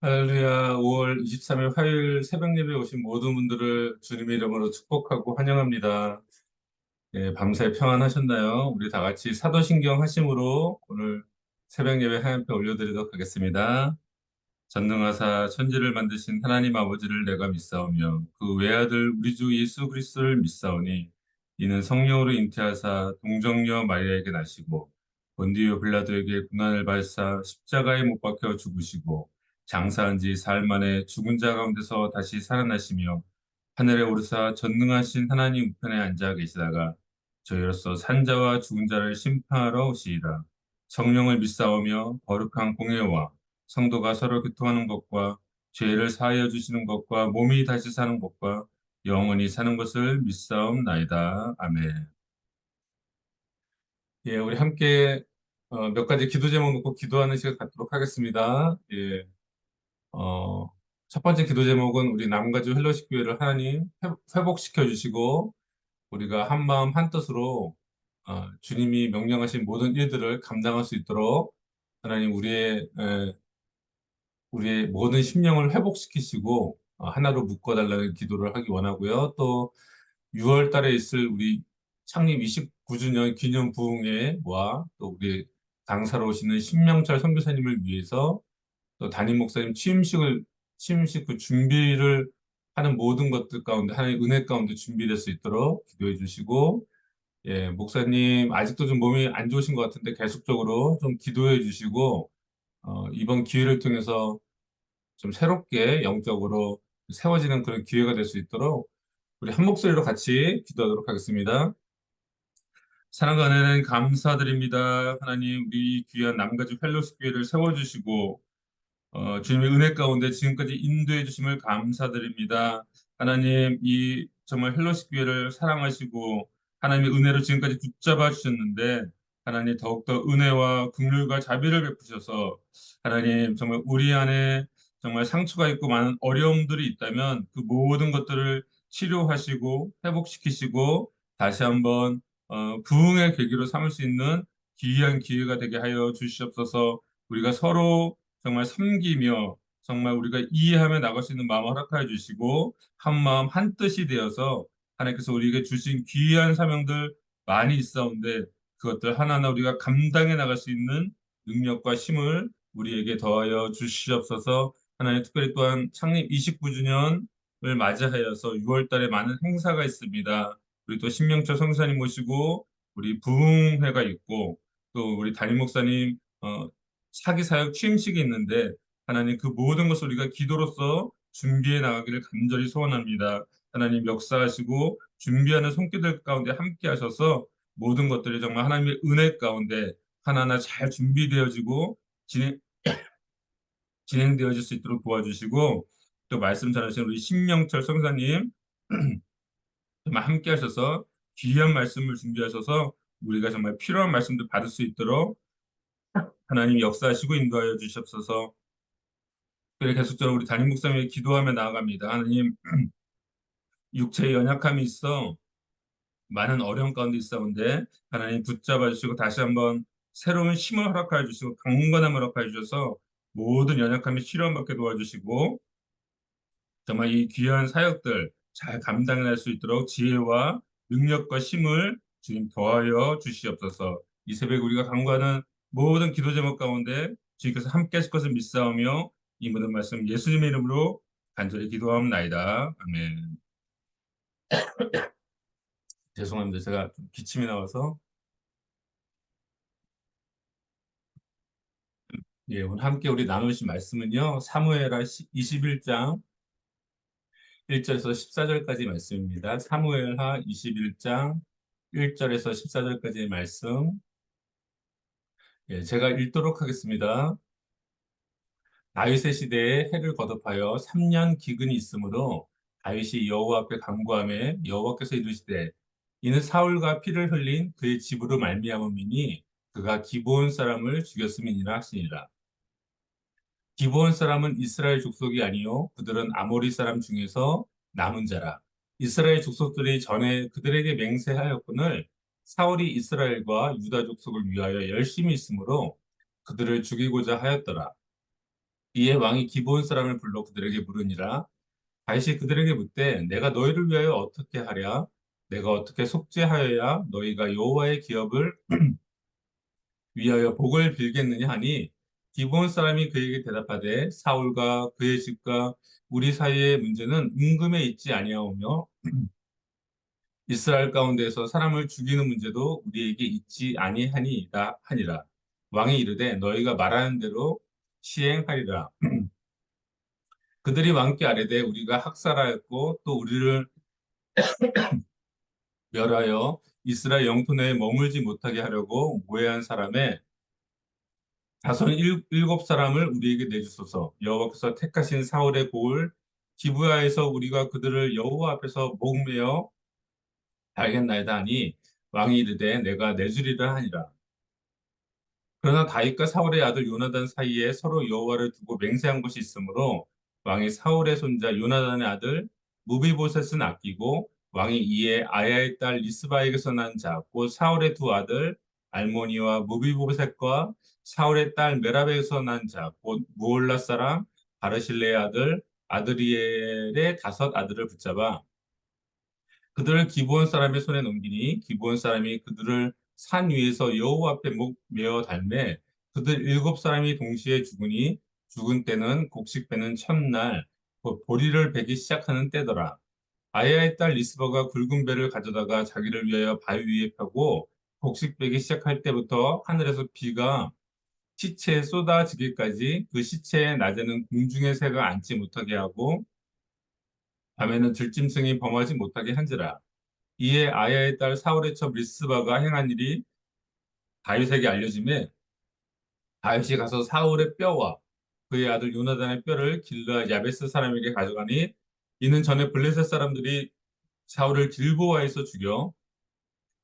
할렐루야, 5월 23일 화요일 새벽 예배에 오신 모든 분들을 주님의 이름으로 축복하고 환영합니다. 예, 밤새 평안하셨나요? 우리 다 같이 사도신경 하심으로 오늘 새벽 예배 하얀표 올려드리도록 하겠습니다. 전능하사 천지를 만드신 하나님 아버지를 내가 믿사오며 그 외아들 우리 주 예수 그리스도를 믿사오니 이는 성령으로 잉태하사 동정녀 마리아에게 나시고 본디오 빌라도에게 고난을 받으사 십자가에 못 박혀 죽으시고 장사한 지 사흘 만에 죽은 자 가운데서 다시 살아나시며 하늘에 오르사 전능하신 하나님 우편에 앉아 계시다가 저희로서 산자와 죽은 자를 심판하러 오시리라. 성령을 믿사오며 거룩한 공예와 성도가 서로 교통하는 것과 죄를 사하여 주시는 것과 몸이 다시 사는 것과 영원히 사는 것을 믿사옵나이다. 아멘. 예, 우리 함께 몇 가지 기도 제목 놓고 기도하는 시간 갖도록 하겠습니다. 예, 어, 첫 번째 기도 제목은 우리 남가주 헬로시 교회를 하나님 회복시켜 주시고 우리가 한 마음 한 뜻으로 주님이 명령하신 모든 일들을 감당할 수 있도록 하나님 우리의 모든 심령을 회복시키시고 하나로 묶어달라는 기도를 하기 원하고요. 또 6월 달에 있을 우리 창립 29주년 기념 부흥회와 또 우리 강사로 오시는 신명철 선교사님을 위해서 또 담임 목사님 취임식 그 준비를 하는 모든 것들 가운데 하나님 은혜 가운데 준비될 수 있도록 기도해 주시고 예, 목사님 아직도 좀 몸이 안 좋으신 것 같은데 계속적으로 좀 기도해 주시고 이번 기회를 통해서 좀 새롭게 영적으로 세워지는 그런 기회가 될 수 있도록 우리 한 목소리로 같이 기도하도록 하겠습니다. 사랑과 은혜는 감사드립니다. 하나님, 우리 귀한 남가주 펠로시 교회를 세워주시고 주님의 은혜 가운데 지금까지 인도해 주심을 감사드립니다. 하나님, 이 정말 헬로시 교회를 사랑하시고 하나님의 은혜로 지금까지 붙잡아 주셨는데 하나님 더욱더 은혜와 긍휼과 자비를 베푸셔서 하나님 정말 우리 안에 정말 상처가 있고 많은 어려움들이 있다면 그 모든 것들을 치료하시고 회복시키시고 다시 한번 부흥의 계기로 삼을 수 있는 기이한 기회가 되게 하여 주시옵소서. 우리가 서로 정말 섬기며 정말 우리가 이해하며 나갈 수 있는 마음을 허락하여 주시고 한 마음 한 뜻이 되어서 하나님께서 우리에게 주신 귀한 사명들 많이 있사온데 그것들 하나하나 우리가 감당해 나갈 수 있는 능력과 힘을 우리에게 더하여 주시옵소서. 하나님 특별히 또한 창립 29주년을 맞이하여서 6월 달에 많은 행사가 있습니다. 우리 또 신명철 성사님 모시고 우리 부흥회가 있고 또 우리 담임 목사님 사기 사역 취임식이 있는데 하나님 그 모든 것을 우리가 기도로서 준비해 나가기를 간절히 소원합니다. 하나님 역사하시고 준비하는 손길들 가운데 함께 하셔서 모든 것들이 정말 하나님의 은혜 가운데 하나하나 잘 준비되어지고 진행되어질 수 있도록 도와주시고 또 말씀 잘하시는 우리 신명철 성사님 정말 함께 하셔서 귀한 말씀을 준비하셔서 우리가 정말 필요한 말씀도 받을 수 있도록 하나님 역사하시고 인도하여 주시옵소서. 그래 계속적으로 우리 담임 목사님이 기도하며 나아갑니다. 하나님 육체의 연약함이 있어 많은 어려움 가운데 있사온데 하나님 붙잡아 주시고 다시 한번 새로운 힘을 허락하여 주시고 강건함을 허락하여 주셔서 모든 연약함이 치료받게 도와주시고 정말 이 귀한 사역들 잘 감당할 수 있도록 지혜와 능력과 힘을 주님 더하여 주시옵소서. 이 새벽 우리가 간구하는 모든 기도 제목 가운데 주님께서 함께 하실 것을 믿사오며 이 모든 말씀 예수님의 이름으로 간절히 기도하옵나이다. 아멘. 죄송합니다. 제가 좀 기침이 나와서 예, 오늘 함께 우리 나누신 말씀은요. 사무엘하 21장 1절에서 14절까지 말씀입니다. 사무엘하 21장 1절에서 14절까지의 말씀. 예, 제가 읽도록 하겠습니다. 다윗의 시대에 해를 거듭하여 3년 기근이 있으므로 다윗이 여호와 앞에 간구하매 여호와께서 이르시되 이는 사울과 피를 흘린 그의 집으로 말미암음이니 그가 기브온 사람을 죽였음이니라 하시니라. 기브온 사람은 이스라엘 족속이 아니요 그들은 아모리 사람 중에서 남은 자라. 이스라엘 족속들이 전에 그들에게 맹세하였거늘 사울이 이스라엘과 유다 족속을 위하여 열심히 있으므로 그들을 죽이고자 하였더라. 이에 왕이 기브온 사람을 불러 그들에게 물으니라. 다윗이 그들에게 묻되 내가 너희를 위하여 어떻게 하랴? 내가 어떻게 속죄하여야 너희가 여호와의 기업을 위하여 복을 빌겠느냐 하니 기브온 사람이 그에게 대답하되 사울과 그의 집과 우리 사이의 문제는 은금에 있지 아니하오며 이스라엘 가운데에서 사람을 죽이는 문제도 우리에게 있지 아니하니이다 하니라. 왕이 이르되 너희가 말하는 대로 시행하리라. 그들이 왕께 아뢰되 우리가 학살하였고 또 우리를 멸하여 이스라엘 영토 내에 머물지 못하게 하려고 모해한 사람의 자손 일곱 사람을 우리에게 내주소서. 여호와께서 택하신 사울의 고을 기브야에서 우리가 그들을 여호와 앞에서 목매어 알겠나이다 하니 왕이 이르되 내가 내주리라 하니라. 그러나 다윗과 사울의 아들 요나단 사이에 서로 여호와를 두고 맹세한 것이 있으므로 왕이 사울의 손자 요나단의 아들 무비보셋은 아끼고 왕이 이에 아야의 딸 리스바에게서 난 자, 곧 사울의 두 아들 알모니와 무비보셋과 사울의 딸 메랍에게서 난 자, 곧 무올라 사람 바르실레의 아들 아드리엘의 다섯 아들을 붙잡아 그들을 기브온 사람의 손에 넘기니 기브온 사람이 그들을 산 위에서 여호와 앞에 목 메어 달매 그들 일곱 사람이 동시에 죽으니 죽은 때는 곡식 베는 첫날 곧 보리를 베기 시작하는 때더라. 아야의 딸 리스버가 굵은 배를 가져다가 자기를 위하여 바위 위에 펴고 곡식 베기 시작할 때부터 하늘에서 비가 시체에 쏟아지기까지 그 시체의 낮에는 공중의 새가 앉지 못하게 하고 밤에는 들짐승이 범하지 못하게 한지라. 이에 아야의 딸 사울의 첩 리스바가 행한 일이 다윗에게 알려짐에 다윗이 가서 사울의 뼈와 그의 아들 요나단의 뼈를 길르아 야베스 사람에게 가져가니 이는 전에 블레셋 사람들이 사울을 길보아에서 죽여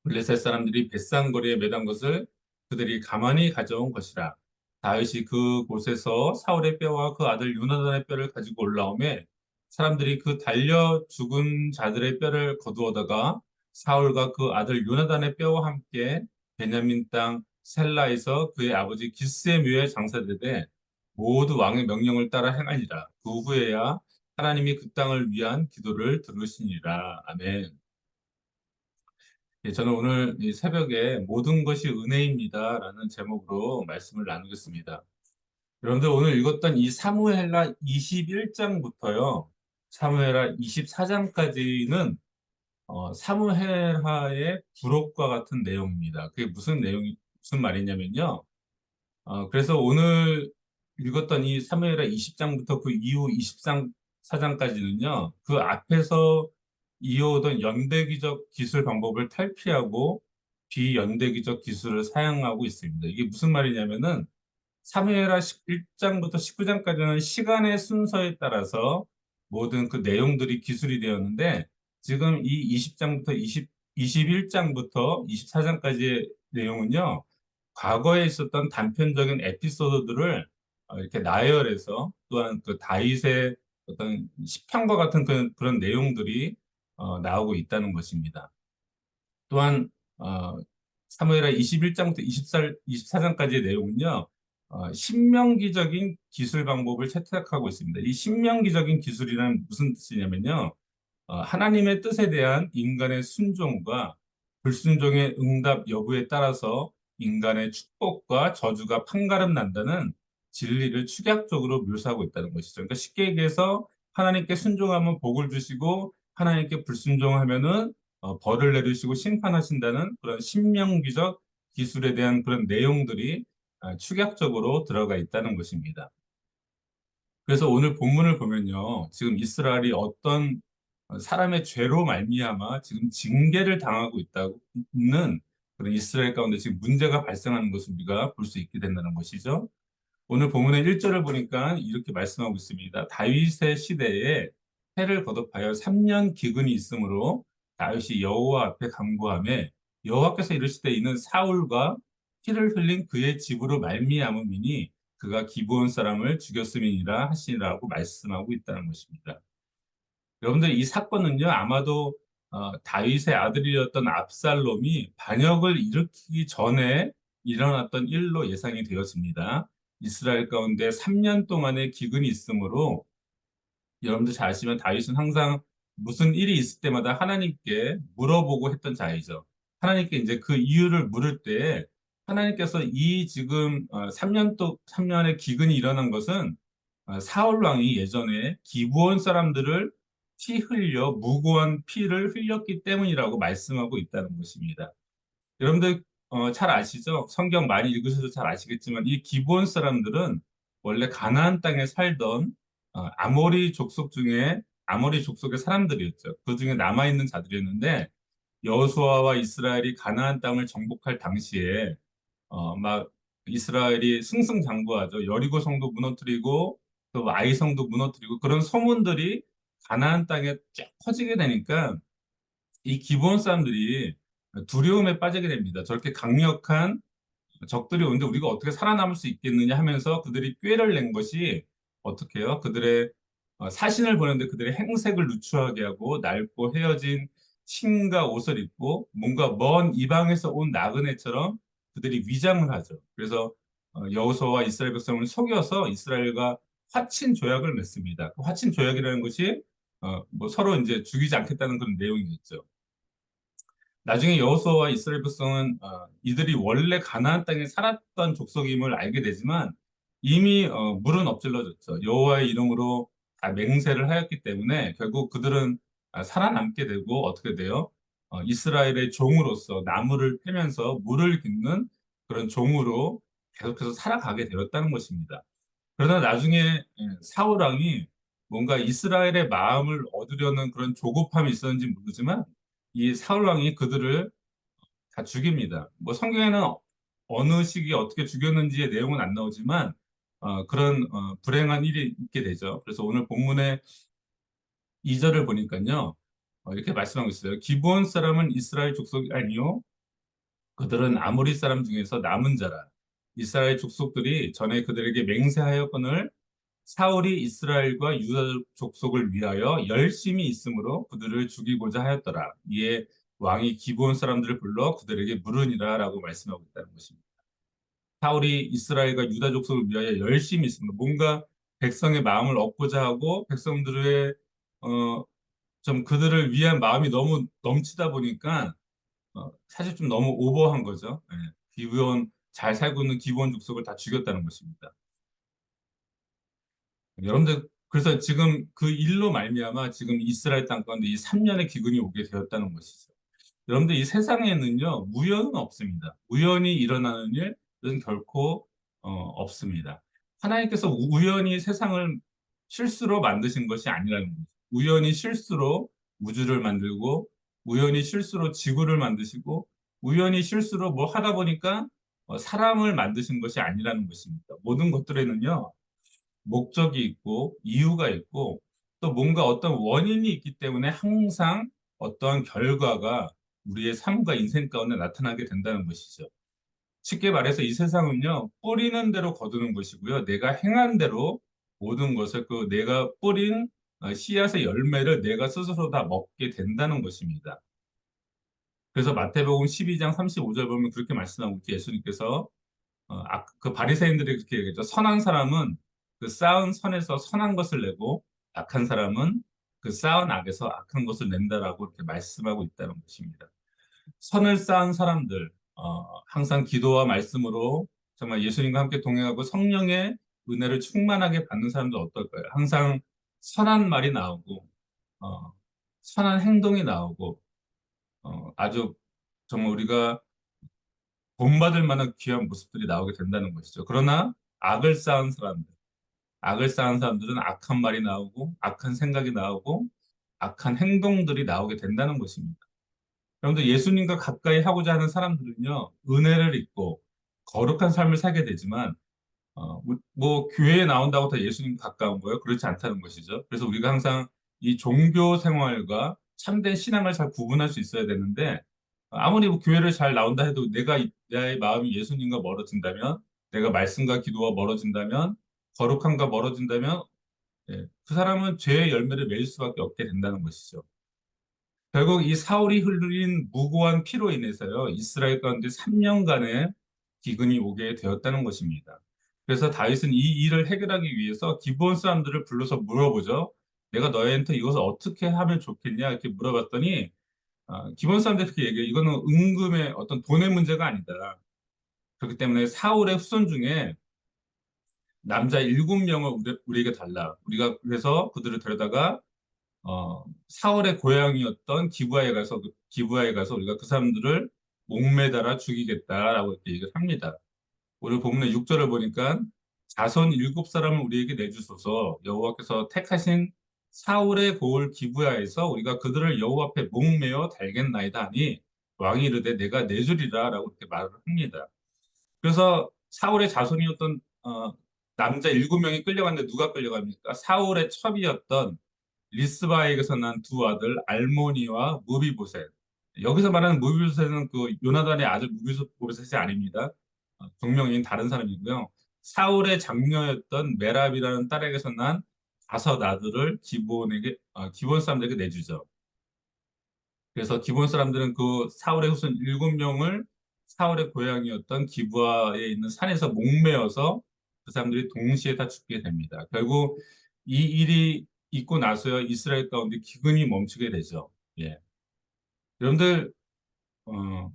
블레셋 사람들이 벳산 거리에 매단 것을 그들이 가만히 가져온 것이라. 다윗이 그곳에서 사울의 뼈와 그 아들 요나단의 뼈를 가지고 올라오매 사람들이 그 달려 죽은 자들의 뼈를 거두어다가 사울과 그 아들 요나단의 뼈와 함께 베냐민 땅 셀라에서 그의 아버지 기스의 묘에 장사되되 모두 왕의 명령을 따라 행하니라. 그 후에야 하나님이 그 땅을 위한 기도를 들으시니라. 아멘. 예, 저는 오늘 이 새벽에 모든 것이 은혜입니다라는 제목으로 말씀을 나누겠습니다. 여러분들 오늘 읽었던 이 사무엘하 21장부터요, 사무엘하 24장까지는 사무엘하의 부록과 같은 내용입니다. 그게 무슨 말이냐면요. 그래서 오늘 읽었던 이 사무엘하 20장부터 그 이후 24장까지는요, 그 앞에서 이어오던 연대기적 기술 방법을 탈피하고 비연대기적 기술을 사용하고 있습니다. 이게 무슨 말이냐면은 사무엘하 1장부터 19장까지는 시간의 순서에 따라서 모든 그 내용들이 기술이 되었는데 지금 이 20장부터 21장부터 24장까지의 내용은요. 과거에 있었던 단편적인 에피소드들을 이렇게 나열해서 또한 그 다윗의 어떤 시편과 같은 그런 내용들이 나오고 있다는 것입니다. 또한 사무엘하 21장부터 24장까지의 내용은요. 신명기적인 기술 방법을 채택하고 있습니다. 이 신명기적인 기술이란 무슨 뜻이냐면요. 하나님의 뜻에 대한 인간의 순종과 불순종의 응답 여부에 따라서 인간의 축복과 저주가 판가름 난다는 진리를 축약적으로 묘사하고 있다는 것이죠. 그러니까 쉽게 얘기해서 하나님께 순종하면 복을 주시고 하나님께 불순종하면은 벌을 내리시고 심판하신다는 그런 신명기적 기술에 대한 그런 내용들이 축약적으로 들어가 있다는 것입니다. 그래서 오늘 본문을 보면요. 지금 이스라엘이 어떤 사람의 죄로 말미암아 지금 징계를 당하고 있는 그런 이스라엘 가운데 지금 문제가 발생하는 것을 우리가 볼 수 있게 된다는 것이죠. 오늘 본문의 1절을 보니까 이렇게 말씀하고 있습니다. 다윗의 시대에 해를 거듭하여 3년 기근이 있으므로 다윗이 여호와 앞에 간구하며 여호와께서 이르시되 이는 사울과 피를 흘린 그의 집으로 말미암음이니 그가 기브온 사람을 죽였음이니라 하시니라고 말씀하고 있다는 것입니다. 여러분들 이 사건은요 아마도 다윗의 아들이었던 압살롬이 반역을 일으키기 전에 일어났던 일로 예상이 되었습니다. 이스라엘 가운데 3년 동안의 기근이 있으므로 여러분들 잘 아시면 다윗은 항상 무슨 일이 있을 때마다 하나님께 물어보고 했던 자이죠. 하나님께 이제 그 이유를 물을 때 하나님께서 이 지금 3년의 기근이 일어난 것은 사울 왕이 예전에 기브온 사람들을 피 흘려 무고한 피를 흘렸기 때문이라고 말씀하고 있다는 것입니다. 여러분들 잘 아시죠? 성경 많이 읽으셔서 잘 아시겠지만 이 기브온 사람들은 원래 가나안 땅에 살던 아모리 족속 중에 아모리 족속의 사람들이었죠. 그 중에 남아있는 자들이었는데 여호수아와 이스라엘이 가나안 땅을 정복할 당시에 막 이스라엘이 승승장구하죠. 여리고 성도 무너뜨리고 또 아이 성도 무너뜨리고 그런 소문들이 가나안 땅에 쫙 퍼지게 되니까 이 기브온 사람들이 두려움에 빠지게 됩니다. 저렇게 강력한 적들이 오는데 우리가 어떻게 살아남을 수 있겠느냐 하면서 그들이 꾀를 낸 것이 어떻게 해요? 그들의 사신을 보는데 그들의 행색을 누추하게 하고 낡고 헤어진 신과 옷을 입고 뭔가 먼 이방에서 온 나그네처럼 그들이 위장을 하죠. 그래서 여호수아와 이스라엘 백성을 속여서 이스라엘과 화친 조약을 맺습니다. 그 화친 조약이라는 것이 뭐 서로 이제 죽이지 않겠다는 그런 내용이겠죠. 나중에 여호수아와 이스라엘 백성은 이들이 원래 가나안 땅에 살았던 족속임을 알게 되지만 이미 물은 엎질러졌죠. 여호와의 이름으로 다 맹세를 하였기 때문에 결국 그들은 살아남게 되고 어떻게 돼요? 이스라엘의 종으로서 나무를 패면서 물을 깃는 그런 종으로 계속해서 살아가게 되었다는 것입니다. 그러나 나중에 사울 왕이 뭔가 이스라엘의 마음을 얻으려는 그런 조급함이 있었는지 모르지만 이 사울 왕이 그들을 다 죽입니다. 뭐 성경에는 어느 시기에 어떻게 죽였는지의 내용은 안 나오지만 그런 불행한 일이 있게 되죠. 그래서 오늘 본문의 2절을 보니까요. 이렇게 말씀하고 있어요. 기브온 사람은 이스라엘 족속이 아니요 그들은 아모리 사람 중에서 남은 자라. 이스라엘 족속들이 전에 그들에게 맹세하였거늘 사울이 이스라엘과 유다 족속을 위하여 열심히 있으므로 그들을 죽이고자 하였더라. 이에 왕이 기브온 사람들을 불러 그들에게 물으니라라고 말씀하고 있다는 것입니다. 사울이 이스라엘과 유다 족속을 위하여 열심히 있습니다. 뭔가 백성의 마음을 얻고자 하고 백성들의 어, 좀 그들을 위한 마음이 너무 넘치다 보니까 사실 좀 너무 오버한 거죠. 예. 기브온 잘 살고 있는 기브온 족속을 다 죽였다는 것입니다. 여러분들 그래서 지금 그 일로 말미암아 지금 이스라엘 땅 가운데 이 3년의 기근이 오게 되었다는 것이죠. 여러분들 이 세상에는요 우연은 없습니다. 우연히 일어나는 일은 결코 없습니다. 하나님께서 우연히 세상을 실수로 만드신 것이 아니라는 거죠. 우연히 실수로 우주를 만들고 우연히 실수로 지구를 만드시고 우연히 실수로 뭐 하다 보니까 사람을 만드신 것이 아니라는 것입니다. 모든 것들에는요 목적이 있고 이유가 있고 또 뭔가 어떤 원인이 있기 때문에 항상 어떠한 결과가 우리의 삶과 인생 가운데 나타나게 된다는 것이죠. 쉽게 말해서 이 세상은요, 뿌리는 대로 거두는 것이고요. 내가 행한 대로 모든 것을 그 내가 뿌린 씨앗의 열매를 내가 스스로 다 먹게 된다는 것입니다. 그래서 마태복음 12장 35절 보면 그렇게 말씀하고 있죠. 예수님께서 그 바리새인들이 그렇게 얘기했죠. 선한 사람은 그 쌓은 선에서 선한 것을 내고 악한 사람은 그 쌓은 악에서 악한 것을 낸다라고 이렇게 말씀하고 있다는 것입니다. 선을 쌓은 사람들, 항상 기도와 말씀으로 정말 예수님과 함께 동행하고 성령의 은혜를 충만하게 받는 사람들 어떨까요? 항상 선한 말이 나오고, 어, 선한 행동이 나오고, 아주 정말 우리가 본받을 만한 귀한 모습들이 나오게 된다는 것이죠. 그러나 악을 쌓은 사람들은 악한 말이 나오고, 악한 생각이 나오고, 악한 행동들이 나오게 된다는 것입니다. 여러분들 예수님과 가까이 하고자 하는 사람들은요, 은혜를 입고 거룩한 삶을 살게 되지만, 뭐 교회에 나온다고 다 예수님 가까운 거예요? 그렇지 않다는 것이죠. 그래서 우리가 항상 이 종교 생활과 참된 신앙을 잘 구분할 수 있어야 되는데, 아무리 뭐 교회를 잘 나온다 해도 나의 마음이 예수님과 멀어진다면, 내가 말씀과 기도와 멀어진다면, 거룩함과 멀어진다면, 예, 그 사람은 죄의 열매를 맺을 수밖에 없게 된다는 것이죠. 결국 이 사울이 흘린 무고한 피로 인해서요, 이스라엘 가운데 3년간의 기근이 오게 되었다는 것입니다. 그래서 다윗은 이 일을 해결하기 위해서 기브온 사람들을 불러서 물어보죠. 내가 너희한테 이것을 어떻게 하면 좋겠냐 이렇게 물어봤더니 기브온 사람들이 그렇게 얘기해요. 이거는 은금의 어떤 돈의 문제가 아니다. 그렇기 때문에 사울의 후손 중에 남자 7명을 우리에게 달라. 우리가 그래서 그들을 데려다가 사울의 고향이었던 기브아에 가서 우리가 그 사람들을 목매달아 죽이겠다라고 이렇게 얘기를 합니다. 오늘 본문의 6절을 보니까 자손 7사람을 우리에게 내주소서 여호와께서 택하신 사울의 고을 기브야에서 우리가 그들을 여호와 앞에 목매어 달겠나이다 하니 왕이 이르되 내가 내주리라라고 이렇게 말을 합니다. 그래서 사울의 자손이었던 남자 7명이 끌려갔는데 누가 끌려갑니까? 사울의 첩이었던 리스바에게서 난 두 아들 알모니와 무비보셋. 여기서 말하는 무비보셋은 그 요나단의 아들 무비보셋이 아닙니다. 동명인 다른 사람이고요. 사울의 장녀였던 메랍이라는 딸에게서 난 5 아들을 기브온 사람들에게 내주죠. 그래서 기브온 사람들은 그 사울의 후손 7명을 사울의 고향이었던 기브아에 있는 산에서 목매어서 그 사람들이 동시에 다 죽게 됩니다. 결국 이 일이 있고 나서야 이스라엘 가운데 기근이 멈추게 되죠. 예. 여러분들, 어,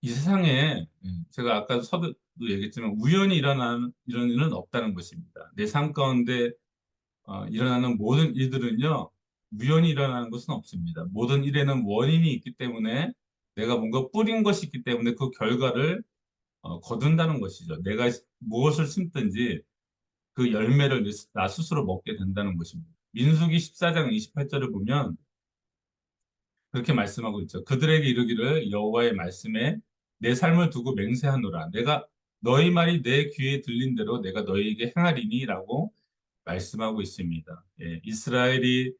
이 세상에 제가 아까 서두도 얘기했지만 우연히 일어나는 이런 일은 없다는 것입니다. 내 삶 가운데 일어나는 모든 일들은요, 우연히 일어나는 것은 없습니다. 모든 일에는 원인이 있기 때문에 내가 뭔가 뿌린 것이 있기 때문에 그 결과를 거둔다는 것이죠. 내가 무엇을 심든지 그 열매를 나 스스로 먹게 된다는 것입니다. 민수기 14장 28절을 보면 그렇게 말씀하고 있죠. 그들에게 이르기를 여호와의 말씀에 내 삶을 두고 맹세하노라. 내가 너희 말이 내 귀에 들린 대로 내가 너희에게 행하리니라고 말씀하고 있습니다. 예, 이스라엘이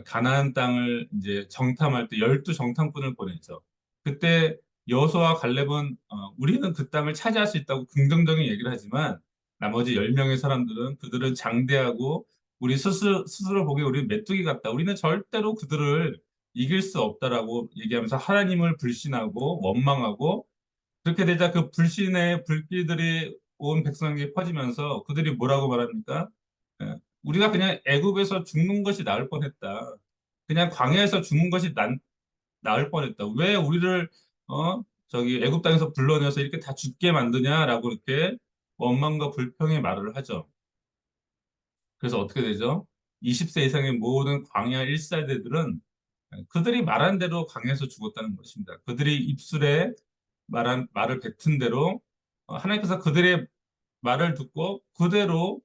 가나안 땅을 이제 정탐할 때 12정탐꾼을 보냈죠. 그때 여호수아와 갈렙은 우리는 그 땅을 차지할 수 있다고 긍정적인 얘기를 하지만 나머지 10명의 사람들은 그들은 장대하고 우리 스스로 보기에 우리는 메뚜기 같다. 우리는 절대로 그들을 이길 수 없다라고 얘기하면서 하나님을 불신하고 원망하고 그렇게 되자 그 불신의 불길들이 온 백성에게 퍼지면서 그들이 뭐라고 말합니까? 예, 우리가 그냥 애굽에서 죽는 것이 나을 뻔했다. 그냥 광야에서 죽는 것이 나을 뻔했다. 왜 우리를 저기 애굽 땅에서 불러내서 이렇게 다 죽게 만드냐라고 이렇게 원망과 불평의 말을 하죠. 그래서 어떻게 되죠? 20세 이상의 모든 광야 1세대들은 그들이 말한 대로 광야에서 죽었다는 것입니다. 그들이 입술에 말한 말을 뱉은 대로 하나님께서 그들의 말을 듣고 그대로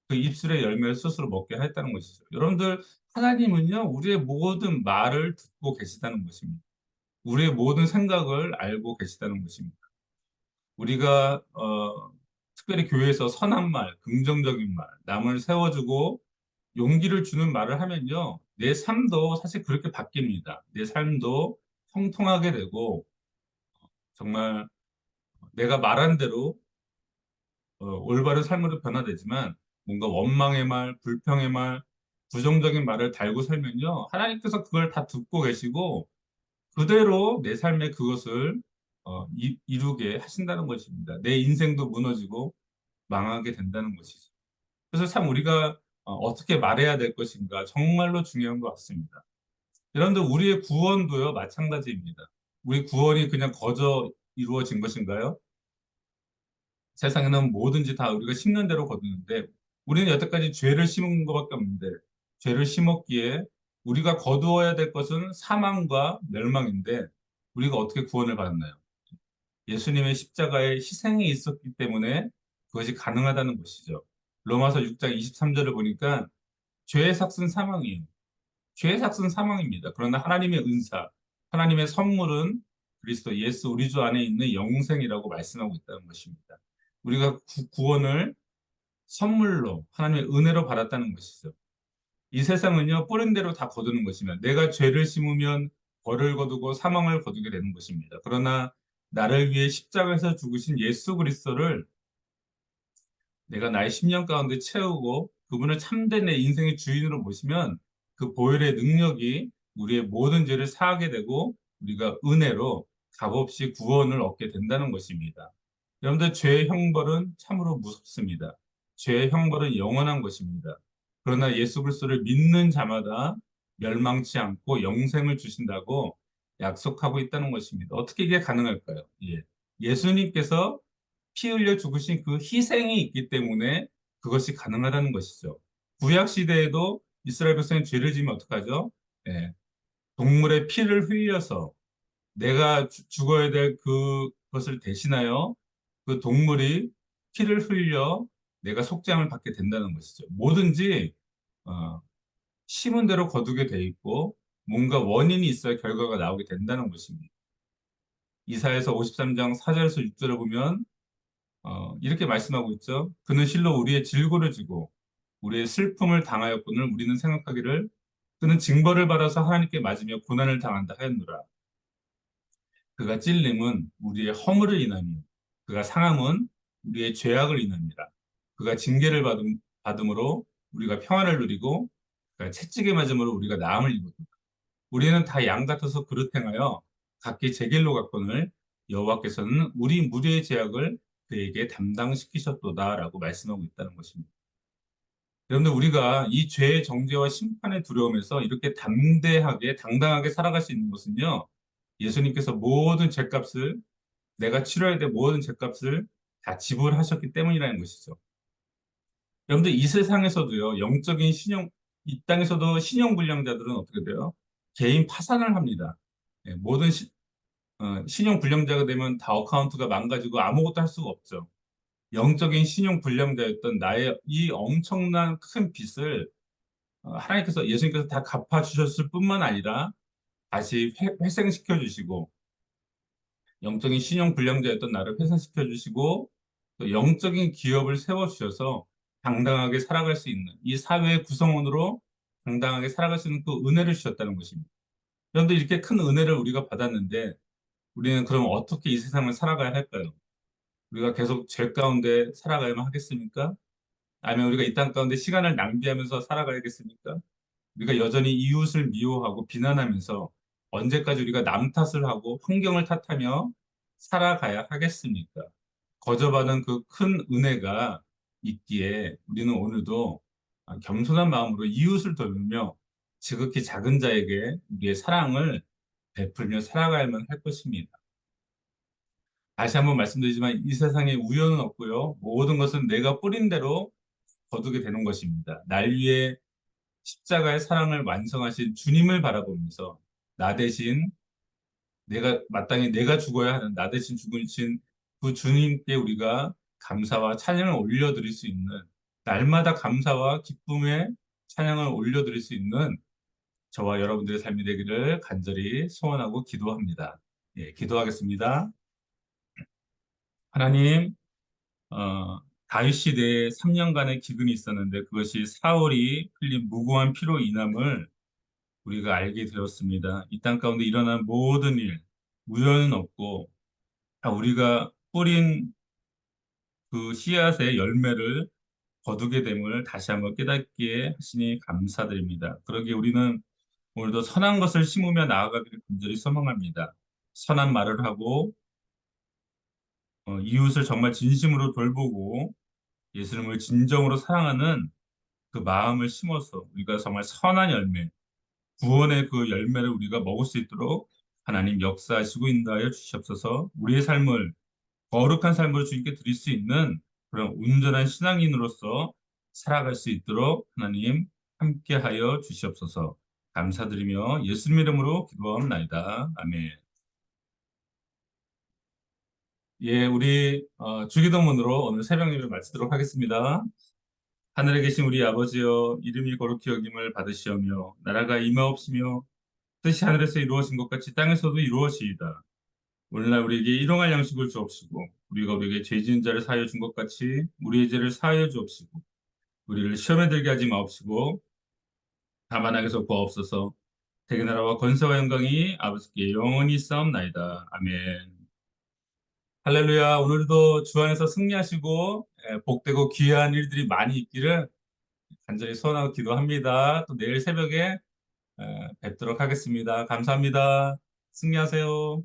그 입술의 열매를 스스로 먹게 했다는 것이죠. 여러분들 하나님은요 우리의 모든 말을 듣고 계시다는 것입니다. 우리의 모든 생각을 알고 계시다는 것입니다. 우리가 특별히 교회에서 선한 말, 긍정적인 말, 남을 세워주고 용기를 주는 말을 하면요 내 삶도 사실 그렇게 바뀝니다. 내 삶도 통통하게 되고 정말 내가 말한 대로 올바른 삶으로 변화되지만 뭔가 원망의 말, 불평의 말, 부정적인 말을 달고 살면요. 하나님께서 그걸 다 듣고 계시고 그대로 내 삶에 그것을 이루게 하신다는 것입니다. 내 인생도 무너지고 망하게 된다는 것이죠. 그래서 참 우리가 어떻게 말해야 될 것인가 정말로 중요한 것 같습니다. 여러분들 우리의 구원도요 마찬가지입니다. 우리 구원이 그냥 거저 이루어진 것인가요? 세상에는 뭐든지 다 우리가 심는 대로 거두는데 우리는 여태까지 죄를 심은 것밖에 없는데 죄를 심었기에 우리가 거두어야 될 것은 사망과 멸망인데 우리가 어떻게 구원을 받았나요? 예수님의 십자가의 희생이 있었기 때문에 그것이 가능하다는 것이죠. 로마서 6장 23절을 보니까 죄의 삭은 사망이에요. 죄의 삭은 사망입니다. 그러나 하나님의 은사, 하나님의 선물은 그리스도 예수 우리 주 안에 있는 영생이라고 말씀하고 있다는 것입니다. 우리가 구원을 선물로 하나님의 은혜로 받았다는 것이죠. 이 세상은요 뿌린 대로 다 거두는 것이며 내가 죄를 심으면 벌을 거두고 사망을 거두게 되는 것입니다. 그러나 나를 위해 십자가에서 죽으신 예수 그리스도를 내가 나의 심령 가운데 채우고 그분을 참된 내 인생의 주인으로 모시면 그 보혈의 능력이 우리의 모든 죄를 사하게 되고 우리가 은혜로 값없이 구원을 얻게 된다는 것입니다. 여러분들 죄의 형벌은 참으로 무섭습니다. 죄의 형벌은 영원한 것입니다. 그러나 예수 그리스도를 믿는 자마다 멸망치 않고 영생을 주신다고 약속하고 있다는 것입니다. 어떻게 이게 가능할까요? 예. 예수님께서 피 흘려 죽으신 그 희생이 있기 때문에 그것이 가능하다는 것이죠. 구약 시대에도 이스라엘 백성이 죄를 지으면 어떡하죠? 예. 동물의 피를 흘려서 내가 죽어야 될 그것을 대신하여 그 동물이 피를 흘려 내가 속죄함을 받게 된다는 것이죠. 뭐든지 어, 심은 대로 거두게 돼 있고 뭔가 원인이 있어야 결과가 나오게 된다는 것입니다. 이사야서 53장 4절에서 6절을 보면 이렇게 말씀하고 있죠. 그는 실로 우리의 질고를 지고 우리의 슬픔을 당하였거늘 우리는 생각하기를 그는 징벌을 받아서 하나님께 맞으며 고난을 당한다 하였노라. 그가 찔림은 우리의 허물을 인하며 그가 상함은 우리의 죄악을 인합니다. 그가 징계를 받음으로 우리가 평안을 누리고 그가 채찍에 맞음으로 우리가 나음을 입었다. 우리는 다 양 같아서 그릇 행하여 각기 제 길로 갔거늘 여호와께서는 우리 무리의 죄악을 그에게 담당시키셨도다라고 말씀하고 있다는 것입니다. 여러분들 우리가 이 죄의 정죄와 심판의 두려움에서 이렇게 담대하게 당당하게 살아갈 수 있는 것은요. 예수님께서 모든 죄값을 내가 치러야 될 모든 죄값을 다 지불하셨기 때문이라는 것이죠. 여러분들 이 세상에서도요. 영적인 이 땅에서도 신용불량자들은 어떻게 돼요? 개인 파산을 합니다. 예, 신용불량자가 되면 다 어카운트가 망가지고 아무것도 할 수가 없죠. 영적인 신용불량자였던 나의 이 엄청난 큰 빚을 하나님께서 예수님께서 다 갚아주셨을 뿐만 아니라 다시 회생시켜 주시고 영적인 신용불량자였던 나를 회생시켜 주시고 또 영적인 기업을 세워 주셔서 당당하게 살아갈 수 있는 이 사회의 구성원으로 당당하게 살아갈 수 있는 그 은혜를 주셨다는 것입니다. 그런데 이렇게 큰 은혜를 우리가 받았는데 우리는 그럼 어떻게 이 세상을 살아가야 할까요? 우리가 계속 죄 가운데 살아가야만 하겠습니까? 아니면 우리가 이 땅 가운데 시간을 낭비하면서 살아가야겠습니까? 우리가 여전히 이웃을 미워하고 비난하면서 언제까지 우리가 남 탓을 하고 환경을 탓하며 살아가야 하겠습니까? 거저받은 그 큰 은혜가 있기에 우리는 오늘도 겸손한 마음으로 이웃을 돕으며 지극히 작은 자에게 우리의 사랑을 베풀며 살아가야만 할 것입니다. 다시 한번 말씀드리지만 이 세상에 우연은 없고요. 모든 것은 내가 뿌린 대로 거두게 되는 것입니다. 날 위해 십자가의 사랑을 완성하신 주님을 바라보면서 나 대신 마땅히 내가 죽어야 하는 나 대신 죽으신 그 주님께 우리가 감사와 찬양을 올려드릴 수 있는 날마다 감사와 기쁨의 찬양을 올려드릴 수 있는 저와 여러분들의 삶이 되기를 간절히 소원하고 기도합니다. 예, 기도하겠습니다. 하나님, 다윗 시대에 3년간의 기근이 있었는데 그것이 사울이 흘린 무고한 피로 인함을 우리가 알게 되었습니다. 이 땅 가운데 일어난 모든 일, 우연은 없고 다 우리가 뿌린 그 씨앗의 열매를 거두게 됨을 다시 한번 깨닫게 하시니 감사드립니다. 그러기에 우리는 오늘도 선한 것을 심으며 나아가기를 간절히 소망합니다. 선한 말을 하고 이웃을 정말 진심으로 돌보고 예수님을 진정으로 사랑하는 그 마음을 심어서 우리가 정말 선한 열매, 구원의 그 열매를 우리가 먹을 수 있도록 하나님 역사하시고 인도하여 주시옵소서. 우리의 삶을 거룩한 삶으로 주님께 드릴 수 있는 그런 온전한 신앙인으로서 살아갈 수 있도록 하나님 함께하여 주시옵소서. 감사드리며 예수님 이름으로 기도합나이다. 아멘. 예, 우리 주기도문으로 오늘 새벽 예배 마치도록 하겠습니다. 하늘에 계신 우리 아버지여 이름이 거룩히 여김을 받으시오며 나라가 임하옵시며 뜻이 하늘에서 이루어진 것 같이 땅에서도 이루어지이다. 오늘날 우리에게 일용할 양식을 주옵시고 우리가 우리에게 죄 지은 자를 사하여 준 것 같이 우리의 죄를 사하여 주옵시고 우리를 시험에 들게 하지 마옵시고 다만 악에서 구하옵소서. 대개 나라와 권세와 영광이 아버지께 영원히 있사옵나이다. 아멘. 할렐루야. 오늘도 주 안에서 승리하시고 복되고 귀한 일들이 많이 있기를 간절히 소원하고 기도합니다. 또 내일 새벽에 뵙도록 하겠습니다. 감사합니다. 승리하세요.